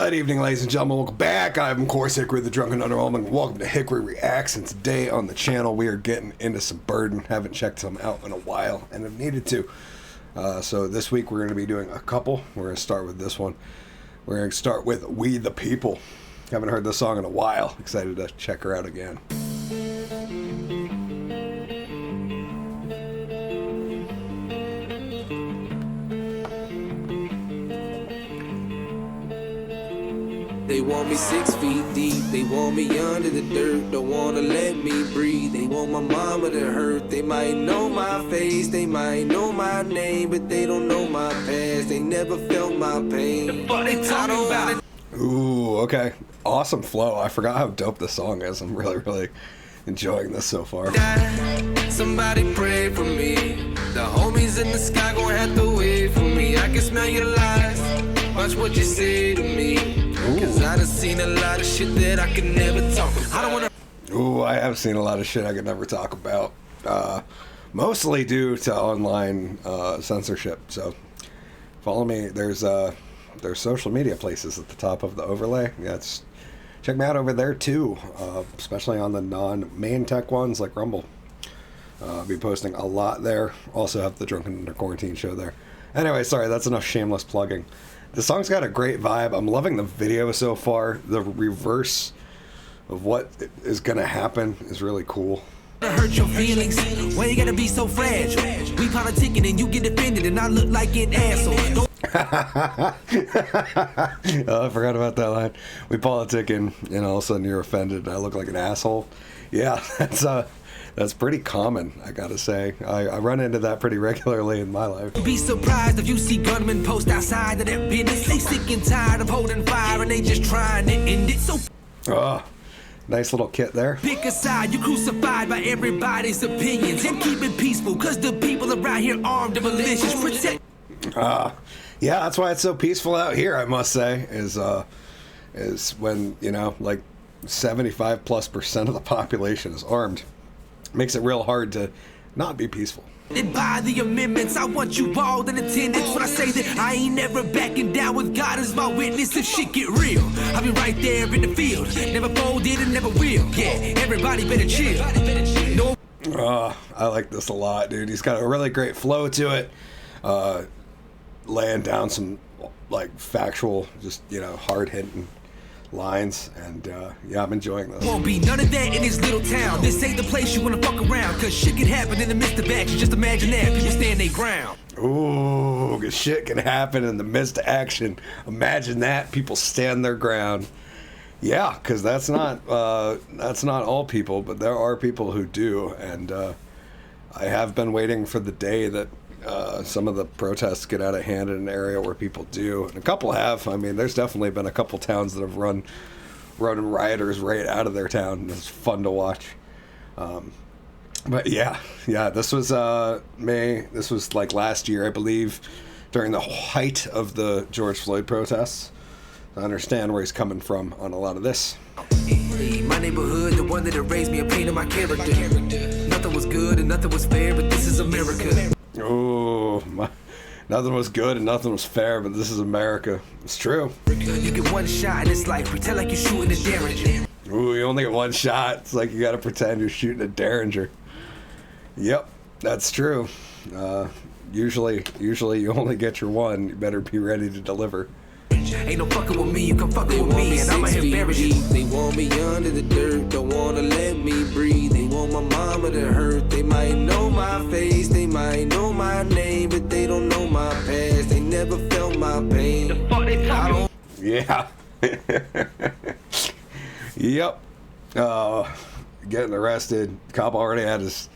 Good evening, ladies and gentlemen. Welcome back. I'm, of course, Hickory, the Drunken Underwhelming. Welcome to Hickory Reacts, and today on the channel we are getting into some Burden. Haven't checked some out in a while, and have needed to. So this week we're going to be doing a couple. We're going to start with this one. We're going to start with We the People. Haven't heard this song in a while. Excited to check her out again. They want me 6 feet deep, they want me under the dirt, don't wanna let me breathe. They want my mama to hurt, they might know my face, they might know my name, but they don't know my past, they never felt my pain. But they talking about it. Ooh, okay. Awesome flow. I forgot how dope this song is. I'm really enjoying this so far. Somebody pray for me, the homies in the sky gonna have to wait for me. I can smell your lies, watch what you say to me. Cause I done seen a lot of shit that I can never talk about. I don't wanna. Ooh, I have seen a lot of shit I could never talk about. Mostly due to online censorship. So follow me. There's social media places at the top of the overlay. Yeah, check me out over there too. Especially on the non-main tech ones like Rumble. I'll be posting a lot there. Also have the Drunken Under Quarantine show there. Anyway, sorry, that's enough shameless plugging. The song's got a great vibe. I'm loving the video so far. The reverse of what is gonna happen is really cool. Hurt your feelings. Why you gotta be so fragile? We politicking and you get offended and I look like an asshole. Oh, I forgot about that line. We politicking and all of a sudden you're offended and I look like an asshole. Yeah, that's pretty common, I gotta say. I run into that pretty regularly in my life. Be surprised if you see gunmen post outside of their business. They sick and tired of holding fire and they just trying to end it. So nice little kit there. pick a side, you crucified by everybody's opinions. And keep it peaceful, cause the people around here armed and malicious. Protect. Yeah, that's why it's so peaceful out here, I must say, is when, you know, like 75+% of the population is armed. Makes it real hard to not be peaceful. By the amendments, I want you all in attendance when I say that I ain't never backing down with God as my witness. If shit get real, I'll be right there in the field. Never folded and never will. Yeah, everybody better chill. No. I like this a lot, dude. He's got a really great flow to it. Laying down some like factual, just, you know, hard hitting lines, and yeah, I'm enjoying this. Won't be none of that in this little town. This ain't the place you wanna fuck around, cause shit can happen in the midst of action. Just imagine that, people stand their ground. Ooh, shit can happen in the midst of action. Imagine that, people stand their ground. Yeah, because that's not all people, but there are people who do, and I have been waiting for the day that some of the protests get out of hand in an area where people do, and a couple have. I mean, there's definitely been a couple towns that have run rioters right out of their town. It's fun to watch. But yeah, this was May. This was like last year, I believe, during the height of the George Floyd protests. I understand where he's coming from on a lot of this. My neighborhood, the one that raised me and painted my character. Nothing was good and nothing was fair, but this is America. Oh, nothing was good and nothing was fair, but this is America. It's true. You get one shot and it's like pretend like you're shooting a Derringer. Ooh, you only get one shot. It's like you gotta pretend you're shooting a Derringer. Yep, that's true. Usually you only get your one. You better be ready to deliver. Ain't no fucking with me, you can fuck with me, and I'ma embarrass you. They want me under the dirt, don't wanna let me breathe. They want my mama to hurt, they might know my face, they might know my name, but they don't know my past, they never felt my pain. The fuck they talking? Yeah. Yep. Getting arrested. Cop already had his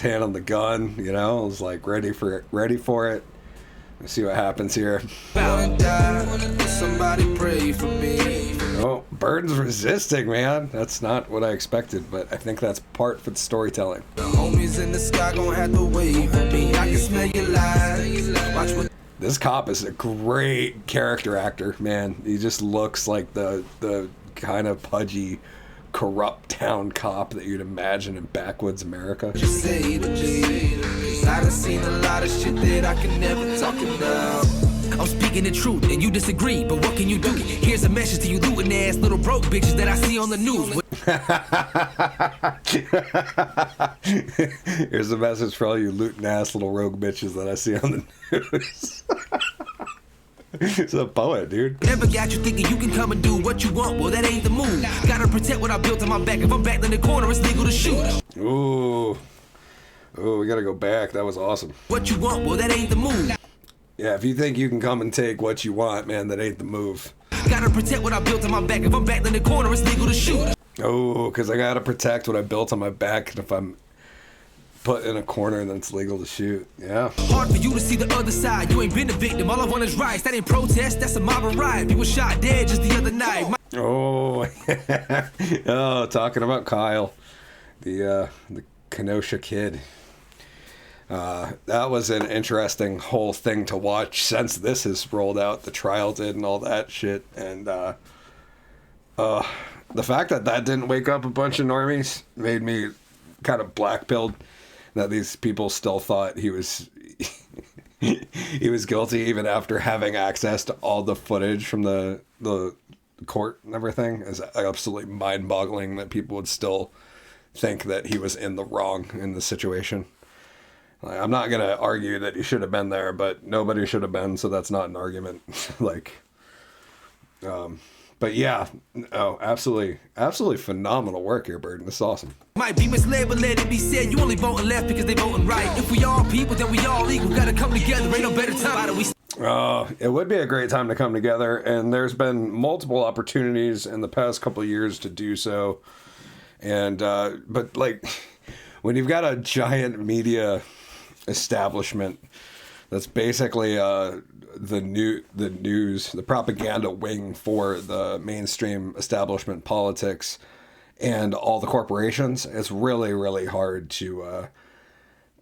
hand on the gun, you know, was like ready for it. Let's see what happens here. Somebody pray for me. Oh, Burden's resisting, man. That's not what I expected, but I think that's part for the storytelling. The homies in the sky gonna have to wait for me. I can smell your lies. Watch what. This cop is a great character actor, man. He just looks like the kind of pudgy, corrupt town cop that you'd imagine in backwoods America. Just say to me, 'cause I done seen a lot of shit that I can never talk about. I'm speaking the truth, and you disagree, but what can you do? Here's a message to you looting ass little broke bitches that I see on the news. Here's a message for all you looting ass little rogue bitches that I see on the news. He's a poet, dude. Never got you thinking you can come and do what you want. Well, that ain't the move. Gotta protect what I built on my back. If I'm back in the corner, it's legal to shoot. Ooh, we gotta go back. That was awesome. What you want? Well, that ain't the move. Yeah, if you think you can come and take what you want, man, that ain't the move. Gotta protect what I built on my back. If I'm back in the corner, it's legal to shoot. Oh, because I gotta protect what I built on my back, and if I'm put in a corner, then it's legal to shoot. Yeah. Hard for you to see the other side. You ain't been a victim. All I want is rights. That ain't protest. That's a mob of riot. People shot dead just the other night. Oh, oh, talking about Kyle, the Kenosha kid. That was an interesting whole thing to watch since this has rolled out. The trial did and all that shit, and the fact that didn't wake up a bunch of normies made me kind of black-pilled. That these people still thought he was he was guilty even after having access to all the footage from the court and everything is absolutely mind-boggling that people would still think that he was in the wrong in the situation. Like, I'm not gonna argue that he should have been there, but nobody should have been, so that's not an argument. But yeah, oh, absolutely phenomenal work here, Burden. This is awesome. Might be misled, but let it be said, you only voting left because they voting right. If we all people, then we all equal. Gotta come together, ain't no better time. Why do we... It would be a great time to come together, and there's been multiple opportunities in the past couple of years to do so. And but like, when you've got a giant media establishment that's basically the news, the propaganda wing for the mainstream establishment politics and all the corporations, it's really, really hard to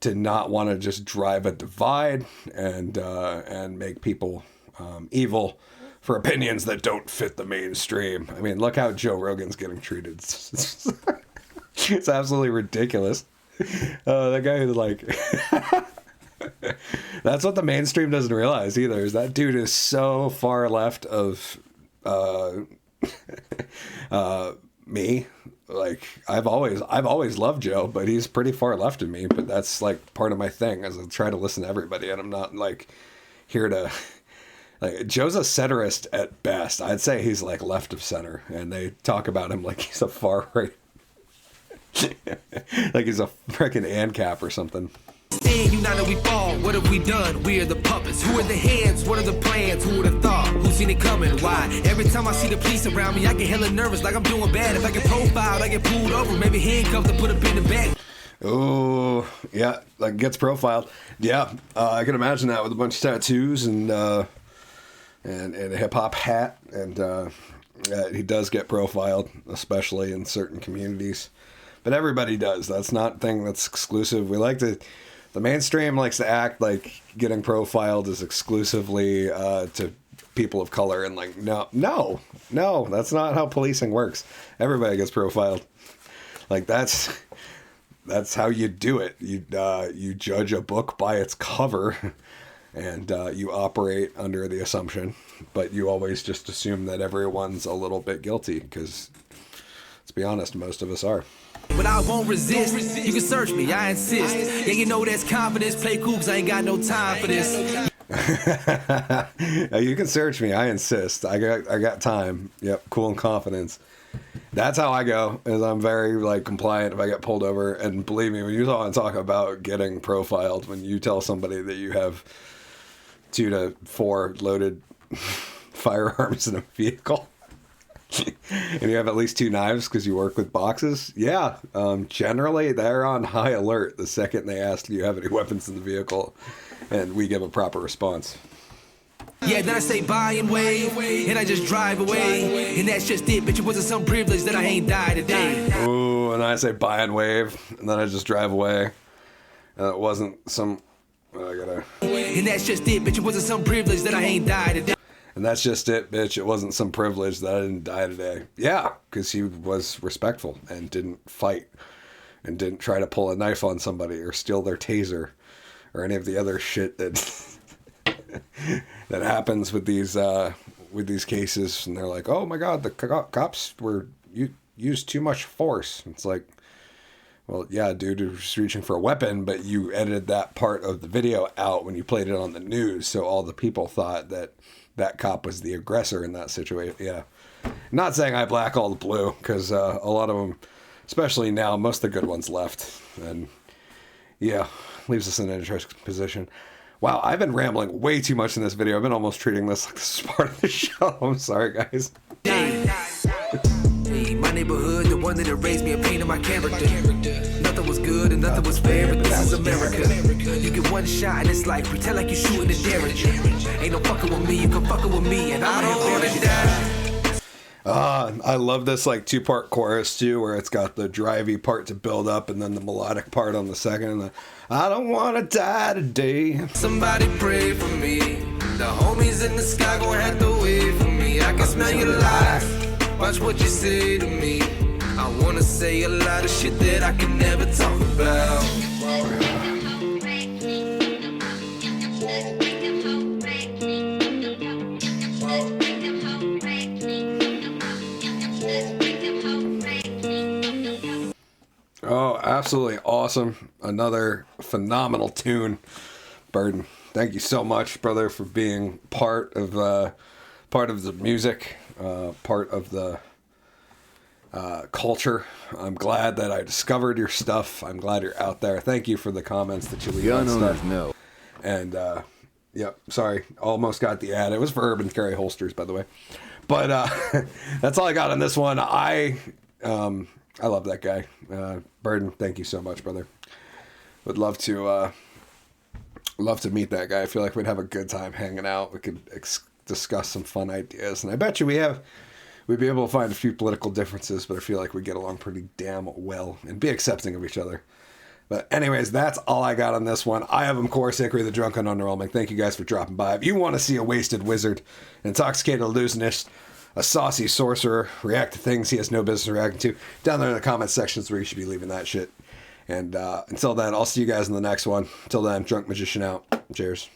not want to just drive a divide and make people evil for opinions that don't fit the mainstream. I mean, look how Joe Rogan's getting treated. It's absolutely ridiculous. That guy is like... That's what the mainstream doesn't realize either, is that dude is so far left of me. Like, I've always loved Joe, but he's pretty far left of me. But that's like part of my thing, is I try to listen to everybody, and I'm not like here to... Like, Joe's a centrist at best. I'd say he's like left of center, and they talk about him like he's a far right. Like he's a freaking ANCAP or something. Stand united we fall. What have we done? We are the puppets. Who are the heads? What are the plans? Who would have thought? Who seen it coming? Why? Every time I see the police around me, I get hella nervous, like I'm doing bad. If I get profiled, I get pulled over, maybe handcuffed and put up in the back. Oh, yeah, like gets profiled. Yeah, I can imagine that with a bunch of tattoos and a hip hop hat, and he does get profiled, especially in certain communities. But everybody does. That's not a thing that's exclusive. The mainstream likes to act like getting profiled is exclusively to people of color, and like, no, that's not how policing works. Everybody gets profiled. Like, that's how you do it. You judge a book by its cover, and you operate under the assumption, but you always just assume that everyone's a little bit guilty, because let's be honest, most of us are. But I won't resist. You can search me, I insist. Yeah, you know that's confidence. Play cool, cause I ain't got no time for this. You can search me, I insist. I got time. Yep, cool and confidence. That's how I go, is I'm very like compliant if I get pulled over. And believe me, when you talk about getting profiled, when you tell somebody that you have 2 to 4 loaded firearms in a vehicle, and you have at least 2 knives because you work with boxes, yeah, generally they're on high alert the second they ask if you have any weapons in the vehicle, and we give a proper response. Yeah, then I say bye and wave, and I just drive away, and that's just it, bitch. It wasn't some privilege that I ain't died today. Ooh, and I say bye and wave, and then I just drive away, and it wasn't some... And that's just it, bitch. It wasn't some privilege that I ain't died today. And that's just it, bitch. It wasn't some privilege that I didn't die today. Yeah, because he was respectful and didn't fight and didn't try to pull a knife on somebody or steal their taser or any of the other shit that that happens with these cases, and they're like, "Oh my God, the cops used too much force." It's like, well, yeah, dude, he was reaching for a weapon, but you edited that part of the video out when you played it on the news, so all the people thought that cop was the aggressor in that situation. Yeah, not saying I black all the blue, because a lot of them, especially now, most of the good ones left, and yeah, leaves us in an interesting position. Wow, I've been rambling way too much in this video. I've been almost treating this like this is part of the show. I'm sorry, guys. My neighborhood, the one that erased me and painted my character. Nothing was good and nothing was fair, but this is America. You get one shot and it's like, pretend like you shooting a Derringer. Ain't no fucking with me, you can fucking with me, and I don't wanna die. I love this like 2-part chorus too, where it's got the drivey part to build up and then the melodic part on the second. And I don't want to die today. Somebody pray for me. The homies in the sky gonna have to wait for me. I can smell your lies. Watch what you say to me. I wanna say a lot of shit that I can never talk about. Oh, absolutely awesome. Another phenomenal tune. Burden, thank you so much, brother, for being part of the music, part of the culture. I'm glad that I discovered your stuff. I'm glad you're out there. Thank you for the comments that you leave on stuff. No. And, yep, sorry, almost got the ad. It was for Urban Carry Holsters, by the way. But that's all I got on this one. I love that guy. Burden, thank you so much, brother. Would love to meet that guy. I feel like we'd have a good time hanging out. We could discuss some fun ideas. And I bet you we'd be able to find a few political differences, but I feel like we get along pretty damn well and be accepting of each other. But anyways, that's all I got on this one. I have, of course, Hickory the Drunken Underwhelming. Thank you guys for dropping by. If you want to see a wasted wizard, an intoxicated illusionist, a saucy sorcerer react to things he has no business reacting to, down there in the comment sections where you should be leaving that shit. And until then, I'll see you guys in the next one. Until then, Drunk Magician out. Cheers.